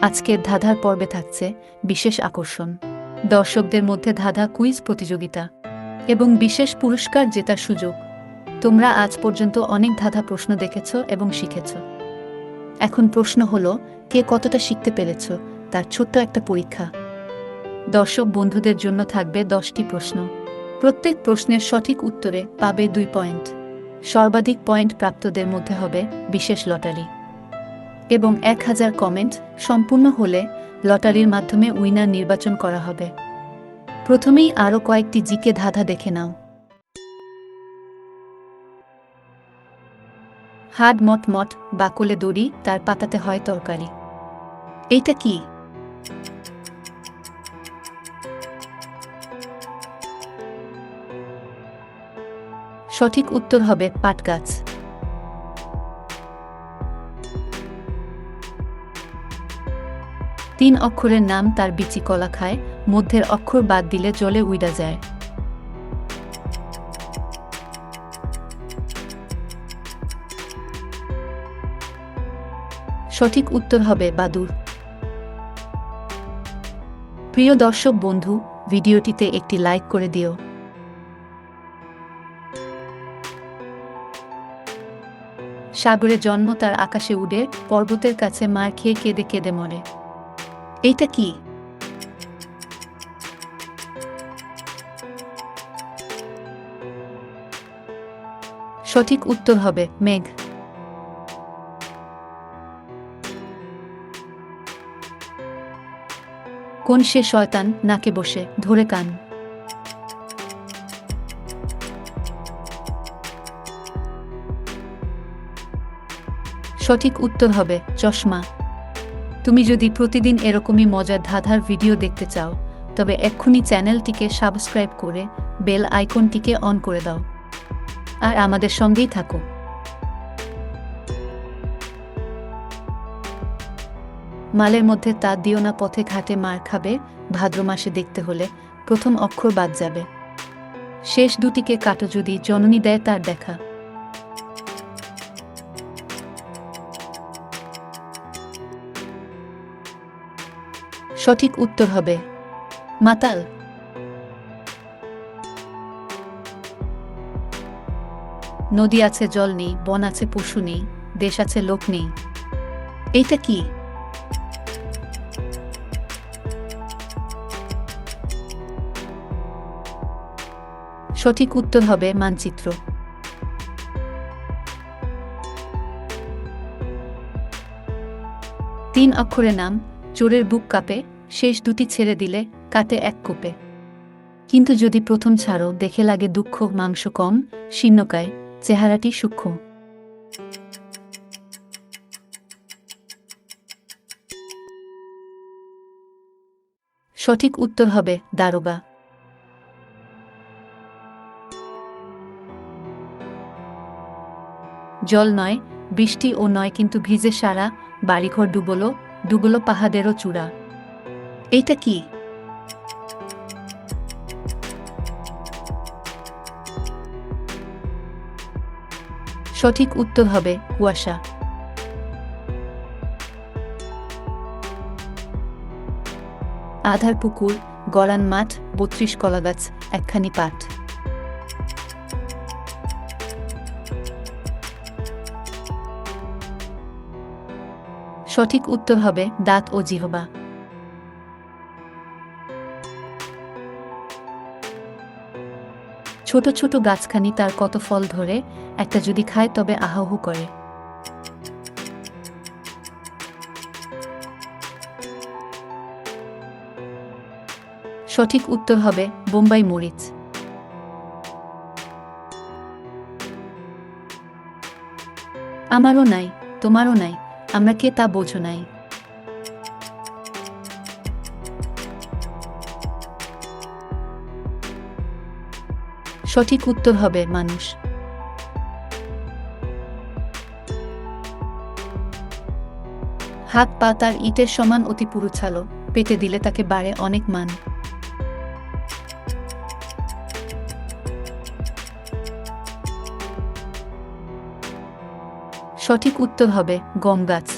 আজকের ধাঁধার পর্বে থাকছে বিশেষ আকর্ষণ, দর্শকদের মধ্যে ধাঁধা কুইজ প্রতিযোগিতা এবং বিশেষ পুরস্কার জেতার সুযোগ। তোমরা আজ পর্যন্ত অনেক ধাঁধা প্রশ্ন দেখেছ এবং শিখেছ। এখন প্রশ্ন হলো, কে কতটা শিখতে পেরেছ তার ছোট্ট একটা পরীক্ষা। দর্শক বন্ধুদের জন্য থাকবে 10টি প্রশ্ন। প্রত্যেক প্রশ্নের সঠিক উত্তরে পাবে 2 পয়েন্ট। সর্বাধিক পয়েন্ট প্রাপ্তদের মধ্যে হবে বিশেষ লটারি এবং 1000 কমেন্ট সম্পূর্ণ হলে লটারির মাধ্যমে উইনার নির্বাচন করা হবে। প্রথমেই আরও কয়েকটি জিকে ধাঁধা দেখে নাও। হাড মট মট, বাকলে দড়ি, তার পাতাতে হয় তরকারি। এইটা কি? সঠিক উত্তর হবে পাট গাছ। তিন অক্ষরের নাম, তার বিচি কলা খায়, মধ্যের অক্ষর বাদ দিলে জলে উইড়া যায়। সঠিক উত্তর হবে বাদুড়। প্রিয় দর্শক বন্ধু, ভিডিওটিতে একটি লাইক করে দিও। সাগরে জন্ম, তার আকাশে উড়ে, পর্বতের কাছে মার খেয়ে কেঁদে কেঁদে মরে। এইটা কি? সঠিক উত্তর হবে মেঘ। কোন সে শয়তান, নাকে বসে ধরে কান? সঠিক উত্তর হবে চশমা। তুমি যদি প্রতিদিন এরকমই মজার ধাঁধার ভিডিও দেখতে চাও, তবে এক্ষুনি চ্যানেলটিকে সাবস্ক্রাইব করে বেল আইকনটিকে অন করে দাও আর আমাদের সঙ্গেই থাকো। মালের মধ্যে তা দিও না, পথে ঘাটে মার খাবে, ভাদ্র মাসে দেখতে হলে প্রথম অক্ষর বাদ যাবে, শেষ দুটিকে কাটো যদি জননী দেয় তার দেখা। সঠিক উত্তর হবে মাতাল। নদী আছে জল নেই, বন আছে পশু নেই, দেশ আছে লোক নেই। এইটা কি? সঠিক উত্তর হবে মানচিত্র। তিন অক্ষরে নাম, চোরের বুক কাঁপে, শেষ দুটি ছেড়ে দিলে কাটে এক কোপে। কিন্তু যদি প্রথম ছাড়ো দেখে লাগে দুঃখ, মাংস কম শীর্ণকায়, চেহারাটি সূক্ষ্ম। সঠিক উত্তর হবে দারোগা। জল নয়, বৃষ্টি ও নয়, কিন্তু ভিজে সারা, বাড়িঘর ডুবলো, ডুবলো পাহাড়েরও চূড়া। এইটা কি? সঠিক উত্তর হবে কুয়াশা। আধার পুকুর, গড়ান মাঠ, 32 কলাগাছ, একখানি পাঠ। সঠিক উত্তর হবে দাঁত ও জিহবা। ছোট ছোট গাছখানি, তার কত ফল ধরে, একটা যদি খায় তবে আহাহু করে। সঠিক উত্তর হবে বোম্বাই মরিচ। আমারও নাই, তোমারও নাই, আমরা কে তা বোঝো নাই। সঠিক উত্তর হবে মানুষ। হাত পা তার ইটের সমান, অতি পুরুছালো, পেটে দিলে তাকে বাড়ে অনেক মান। সঠিক উত্তর হবে গম গাছ।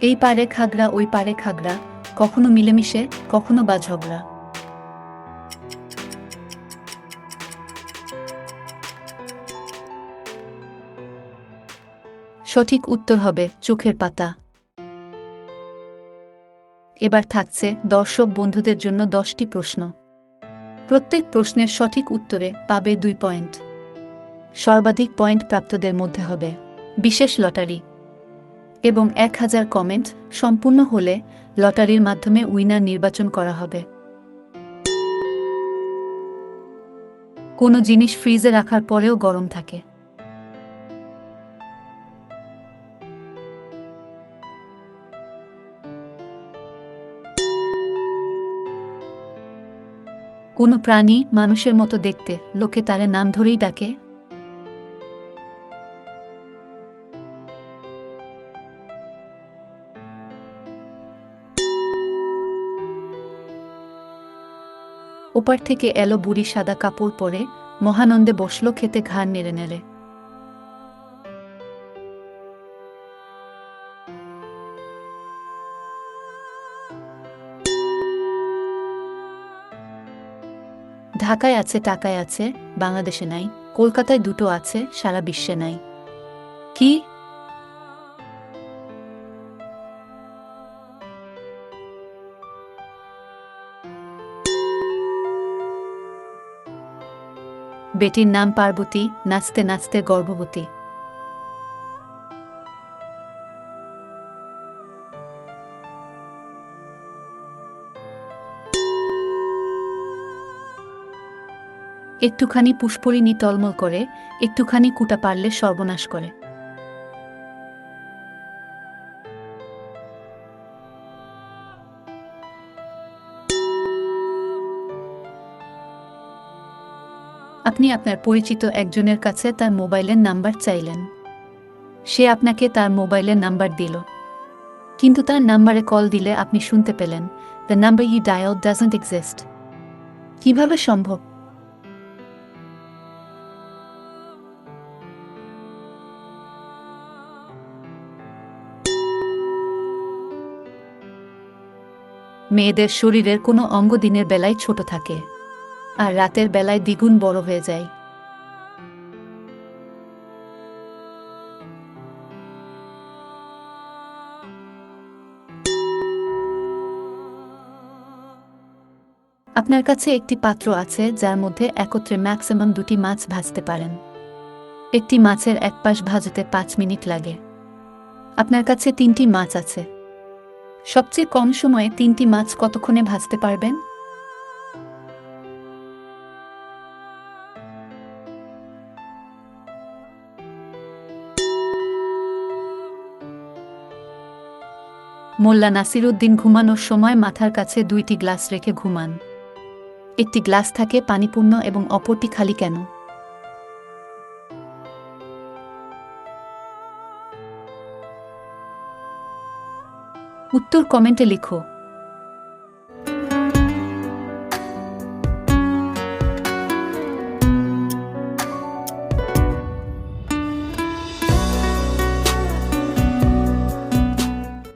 এই পারে খাগড়া ওই পারে খাগড়া, কখনো মিলেমিশে, কখনো বা ঝগড়া। সঠিক উত্তর হবে চোখের পাতা। এবার থাকছে দর্শক বন্ধুদের জন্য 10টি প্রশ্ন। প্রত্যেক প্রশ্নের সঠিক উত্তরে পাবে 2 পয়েন্ট। সর্বাধিক পয়েন্ট প্রাপ্তদের মধ্যে হবে বিশেষ লটারি এবং 1000 কমেন্ট সম্পূর্ণ হলে লটারির মাধ্যমে উইনার নির্বাচন করা হবে। কোনো জিনিস ফ্রিজে রাখার পরেও গরম থাকে। কোনো প্রাণী মানুষের মতো দেখতে, লোকে তারে নাম ধরেই ডাকে। ওপার থেকে এলো বুড়ি সাদা কাপড় পরে, মহানন্দে বসল খেতে ঘাড় নেড়ে নেড়ে। ঢাকায় আছে, টাকায় আছে, বাংলাদেশে নাই, কলকাতায় দুটো আছে, সারা বিশ্বে নাই। কি? বেটির নাম পার্বতী, নাচতে নাচতে গর্ভবতী। একটুখানি পুষ্পরিণী টলমল করে, একটুখানি কুটা পারলে সর্বনাশ করে। আপনি আপনার পরিচিত একজনের কাছে তার মোবাইলের নাম্বার চাইলেন। সে আপনাকে তার মোবাইলের নাম্বার দিল, কিন্তু তার নাম্বারে কল দিলে আপনি শুনতে পেলেন, the number you dialled doesn't exist. কিভাবে সম্ভব? মেয়েদের শরীরের কোনো অঙ্গ দিনের বেলায় ছোট থাকে, আর রাতের বেলায় দ্বিগুণ বড় হয়ে যায়। আপনার কাছে একটি পাত্র আছে যার মধ্যে একত্রে ম্যাক্সিমাম 2টি মাছ ভাজতে পারেন। একটি মাছের এক পাশ ভাজতে 5 মিনিট লাগে। আপনার কাছে 3টি মাছ আছে। সবচেয়ে কম সময়ে 3টি মাছ কতক্ষণে ভাজতে পারবেন? মোল্লা নাসিরুদ্দিন ঘুমানোর সময় মাথার কাছে 2টি গ্লাস রেখে ঘুমান। একটি গ্লাস থাকে পানিপূর্ণ এবং অপরটি খালি কেন? উত্তর কমেন্টে লিখো।